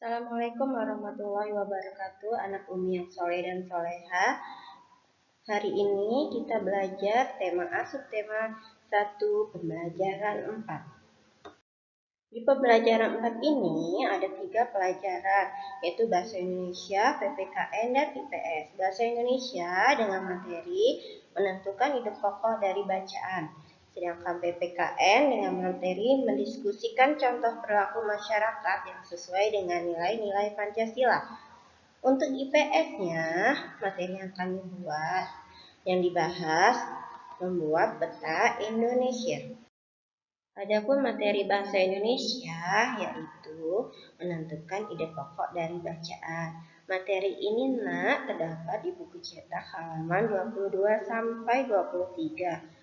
Assalamualaikum warahmatullahi wabarakatuh, anak Umi yang soleh dan soleha. Hari ini kita belajar tema A subtema 1 pembelajaran 4. Di pembelajaran 4 ini ada 3 pelajaran, yaitu Bahasa Indonesia, PPKN, dan IPS. Bahasa Indonesia dengan materi menentukan ide pokok dari bacaan. Sedangkan PPKN dengan materi mendiskusikan contoh perilaku masyarakat yang sesuai dengan nilai-nilai Pancasila. Untuk IPS-nya, materi yang akan dibuat, yang dibahas, membuat peta Indonesia. Adapun materi bahasa Indonesia yaitu menentukan ide pokok dari bacaan. Materi ini terdapat di buku cetak halaman 22 sampai 23.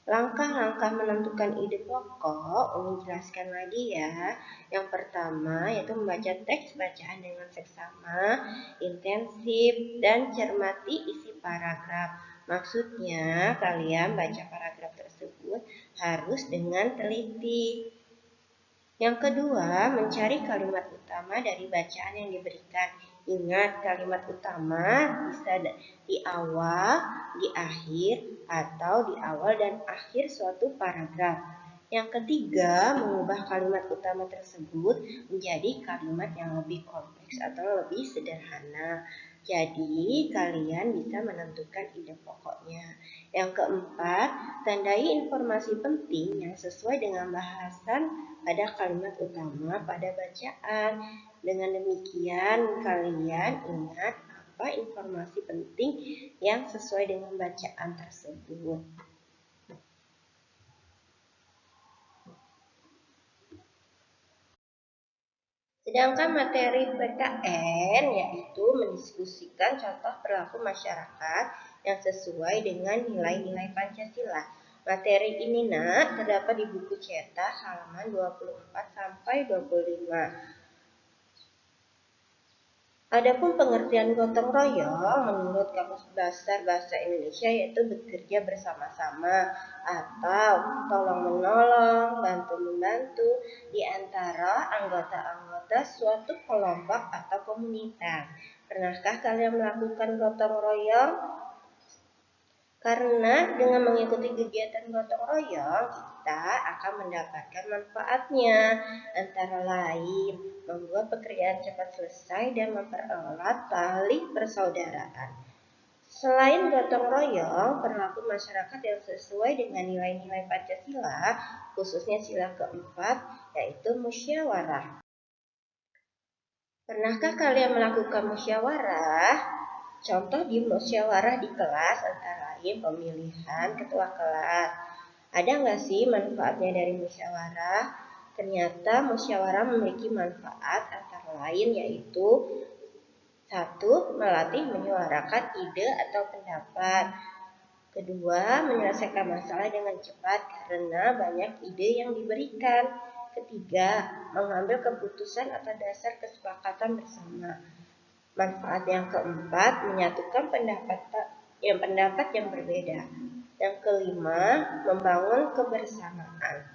Langkah-langkah menentukan ide pokok, Umi jelaskan lagi ya. Yang pertama yaitu membaca teks bacaan dengan seksama, intensif, dan cermati isi paragraf. Maksudnya kalian baca paragraf tersebut harus dengan teliti. Yang kedua, mencari kalimat utama dari bacaan yang diberikan. Ingat, kalimat utama bisa di awal, di akhir, atau di awal dan akhir suatu paragraf. Yang ketiga, mengubah kalimat utama tersebut menjadi kalimat yang lebih kompleks atau lebih sederhana. Jadi, kalian bisa menentukan ide pokoknya. Yang keempat, tandai informasi penting yang sesuai dengan bahasan pada kalimat utama pada bacaan. Dengan demikian, kalian ingat apa informasi penting yang sesuai dengan bacaan tersebut. Sedangkan materi PKN yaitu mendiskusikan contoh perilaku masyarakat yang sesuai dengan nilai-nilai Pancasila. Materi ini terdapat di buku cetak halaman 24 sampai 25. Adapun pengertian gotong royong menurut Kamus Besar Bahasa Indonesia yaitu bekerja bersama-sama atau tolong-menolong, bantu-membantu di antara anggota-anggota suatu kelompok atau komunitas. Pernahkah kalian melakukan gotong royong? Karena dengan mengikuti kegiatan gotong royong, kita akan mendapatkan manfaatnya. Antara lain, membuat pekerjaan cepat selesai dan mempererat tali persaudaraan. Selain gotong royong, perilaku masyarakat yang sesuai dengan nilai-nilai Pancasila, khususnya sila keempat, yaitu musyawarah. Pernahkah kalian melakukan musyawarah? Contoh di musyawarah di kelas antara lain pemilihan ketua kelas. Ada nggak sih manfaatnya dari musyawarah? Ternyata musyawarah memiliki manfaat antara lain yaitu 1. Melatih menyuarakan ide atau pendapat. Kedua, menyelesaikan masalah dengan cepat karena banyak ide yang diberikan. Ketiga, mengambil keputusan atas dasar kesepakatan bersama. Manfaat yang keempat, menyatukan pendapat yang berbeda. Yang kelima, membangun kebersamaan.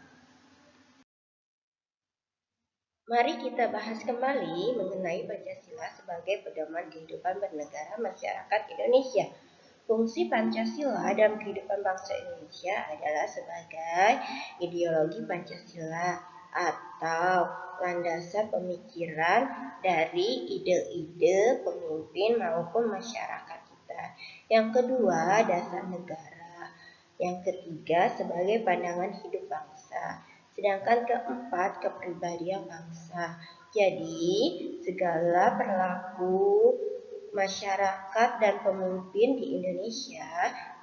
Mari kita bahas kembali mengenai Pancasila sebagai pedoman kehidupan bernegara masyarakat Indonesia. Fungsi Pancasila dalam kehidupan bangsa Indonesia adalah sebagai ideologi Pancasila atau landasan pemikiran dari ide-ide pemimpin maupun masyarakat kita. Yang kedua, dasar negara. Yang ketiga, sebagai pandangan hidup bangsa. Sedangkan keempat, kepribadian bangsa. Jadi, segala perilaku masyarakat dan pemimpin di Indonesia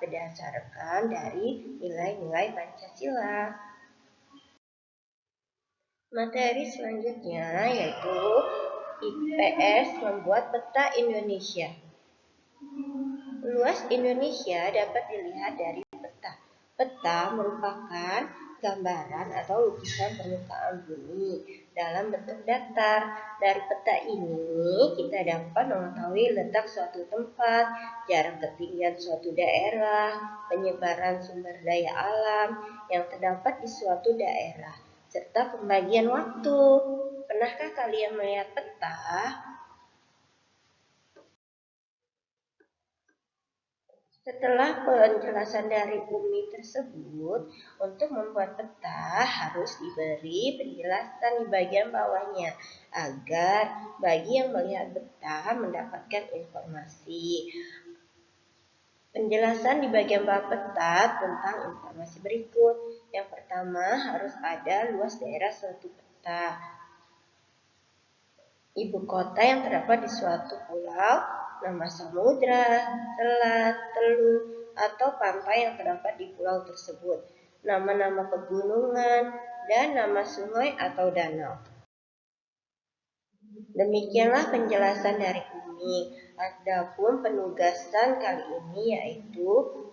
berdasarkan dari nilai-nilai Pancasila. Materi selanjutnya yaitu IPS membuat peta Indonesia. Luas Indonesia dapat dilihat dari peta. Peta merupakan gambaran atau lukisan permukaan bumi dalam bentuk datar. Dari peta ini kita dapat mengetahui letak suatu tempat, jarak ketinggian suatu daerah, penyebaran sumber daya alam yang terdapat di suatu daerah, serta pembagian waktu. Pernahkah kalian melihat peta peta. Setelah penjelasan dari Umi tersebut, untuk membuat peta harus diberi penjelasan di bagian bawahnya agar bagi yang melihat peta mendapatkan informasi. Penjelasan di bagian bawah peta tentang informasi berikut. Yang pertama, harus ada luas daerah suatu peta. Ibu kota yang terdapat di suatu pulau, nama samudra, selat, teluk, atau pantai yang terdapat di pulau tersebut, nama-nama pegunungan, dan nama sungai atau danau. Demikianlah penjelasan dari Umi. Adapun penugasan kali ini yaitu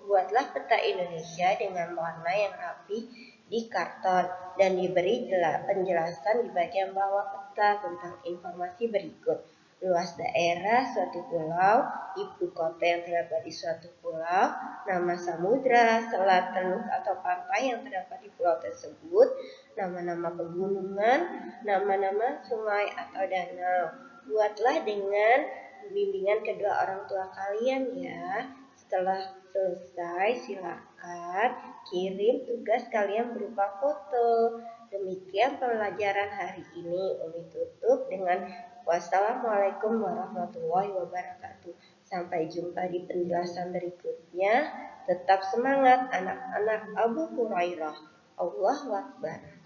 buatlah peta Indonesia dengan warna yang rapi di karton dan diberi penjelasan di bagian bawah peta tentang informasi berikut. Luas daerah suatu pulau, ibu kota yang terdapat di suatu pulau, nama samudra, selat, teluk atau pantai yang terdapat di pulau tersebut, nama-nama pegunungan, nama-nama sungai atau danau. Buatlah dengan bimbingan kedua orang tua kalian ya. Setelah selesai, silakan kirim tugas kalian berupa foto. Demikian pembelajaran hari ini. Umi tutup dengan wassalamualaikum warahmatullahi wabarakatuh. Sampai jumpa di penjelasan berikutnya. Tetap semangat anak-anak Abu Hurairah. Allahu Akbar.